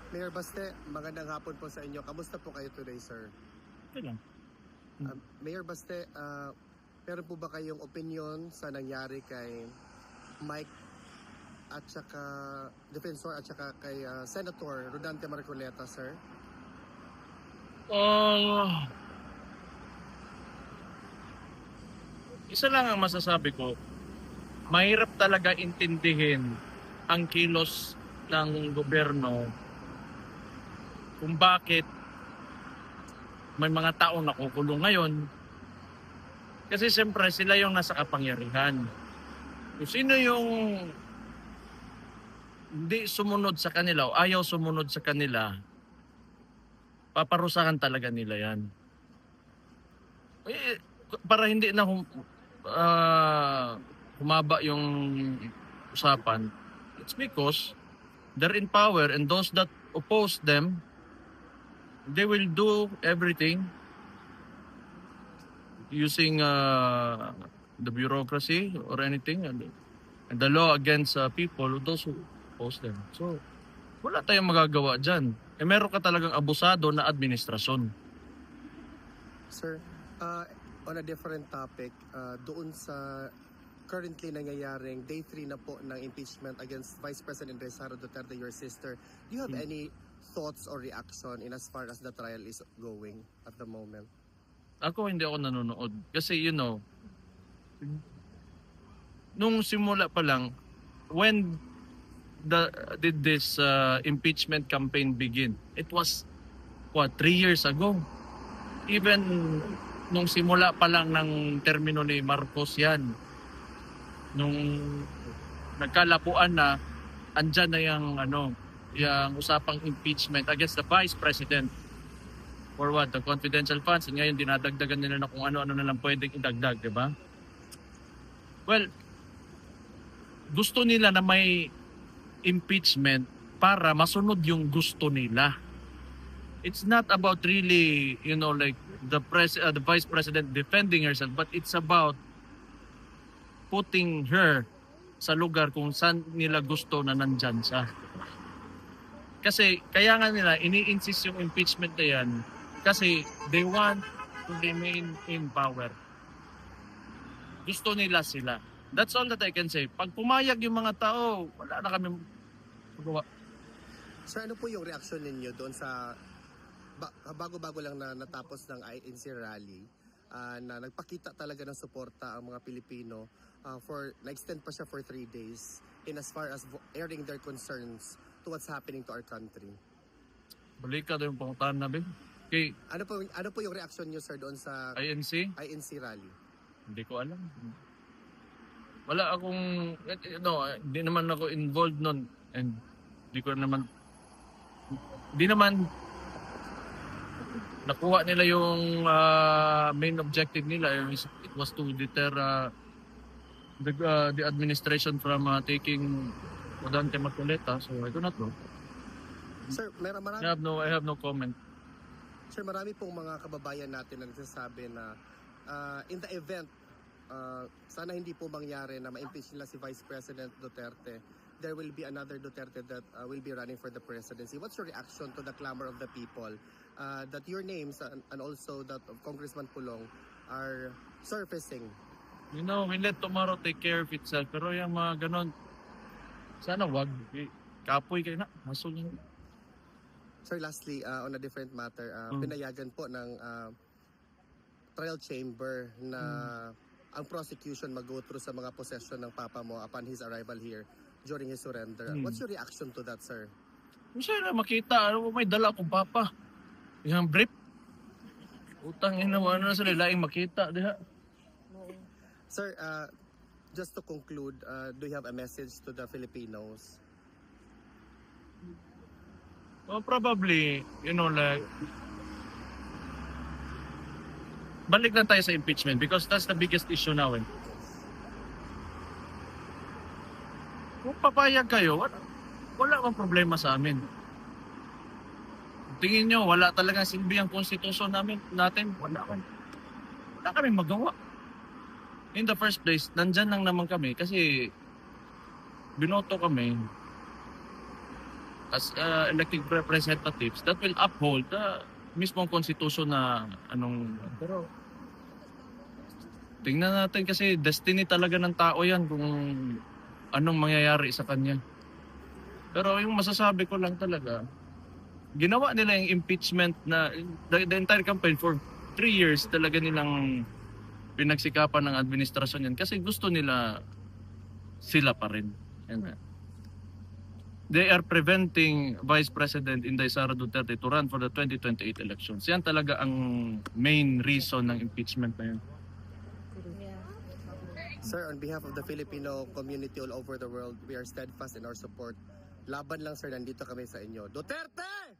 Mayor Baste, magandang hapon po sa inyo. Kamusta po kayo today, sir? Okay lang. Mayor Baste, meron po ba kayong opinion sa nangyari kay Mike at saka Defensor at saka kay Senator Rodante Marcoleta, sir? Isa lang ang masasabi ko, mahirap talaga intindihin ang kilos ng gobyerno kung bakit may mga tao nakukulong ngayon. Kasi siyempre sila yung nasa kapangyarihan. Kung sino yung hindi sumunod sa kanila o ayaw sumunod sa kanila, paparusahan talaga nila yan. Para hindi na humaba yung usapan, it's because they're in power and those that oppose them, they will do everything using the bureaucracy or anything and the law against people, those who oppose them. So, wala tayong magagawa dyan. Meron ka talagang abusado na administrasyon. Sir, on a different topic, doon sa currently nangyayaring day 3 na po ng impeachment against Vice President Sara Duterte, your sister, do you have any thoughts or reaction in as far as the trial is going at the moment? Ako hindi ako nanonood. Kasi nung simula pa lang, when did this impeachment campaign begin? It was, 3 years ago. Even nung simula pa lang ng termino ni Marcos yan, nung nagkalapuan na, andyan na yung usapang impeachment against the Vice President. For what? The confidential funds. And ngayon dinadagdagan nila na kung ano-ano na lang pwedeng idagdag, di ba? Well, gusto nila na may impeachment para masunod yung gusto nila. It's not about really, like the Vice President defending herself, but it's about putting her sa lugar kung saan nila gusto na nandyan siya. Kasi kaya nga nila ini-insist yung impeachment na yan kasi they want to remain in power. Gusto nila sila. That's all that I can say. Pag pumayag yung mga tao, wala na kami magawa. Sir, ano po yung reaction ninyo doon sa bago-bago lang na natapos ng INC rally na nagpakita talaga ng suporta ang mga Pilipino na-extend pa siya for 3 days in as far as airing their concerns to what's happening to our country? Balik ka doon yung pangutan namin. Okay. Ano po yung reaction niyo, sir, doon sa INC rally? Hindi ko alam. Wala akong, hindi naman ako involved nun. And hindi naman nakuha nila yung main objective nila. It was to deter the administration from taking Rodante Marcoleta. So I do not know. Sir, I have no comment. Sir, marami pong mga kababayan natin na nagsasabi na in the event, sana hindi po mangyari na ma-impeach nila si Vice President Duterte, there will be another Duterte that will be running for the presidency. What's your reaction to the clamor of the people that your names and also that of Congressman Pulong are surfacing? We let tomorrow take care of itself. Pero yung mga ganon, sana wag. Kapoy kayo na. Masol yun. Sir, lastly, on a different matter, pinayagan po ng trial chamber na ang prosecution mag-go through sa mga possession ng papa mo upon his arrival here during his surrender. What's your reaction to that, sir? Sana makita. May dala akong papa. Yung brief. Utang ina mo. Ano na sila? Laing makita. Diha. Sir, just to conclude, do you have a message to the Filipinos? Well, probably, balik na tayo sa impeachment because that's the biggest issue now. Kung papayag kayo, wala akong problema sa amin. Tingin nyo, wala talagang silbi ang konstitusyon natin, wala kami magawa. In the first place, nandyan lang naman kami kasi binoto kami as elected representatives that will uphold the mismong constitution na pero tingnan natin kasi destiny talaga ng tao yan kung anong mangyayari sa kanya. Pero yung masasabi ko lang talaga, ginawa nila yung impeachment na the entire campaign for 3 years talaga nilang pinagsikapan ng administrasyon yan kasi gusto nila sila pa rin. Yan. They are preventing Vice President Inday Sara Duterte to run for the 2028 elections. Yan talaga ang main reason ng impeachment na yun. Sir, on behalf of the Filipino community all over the world, we are steadfast in our support. Laban lang sir, nandito kami sa inyo. Duterte!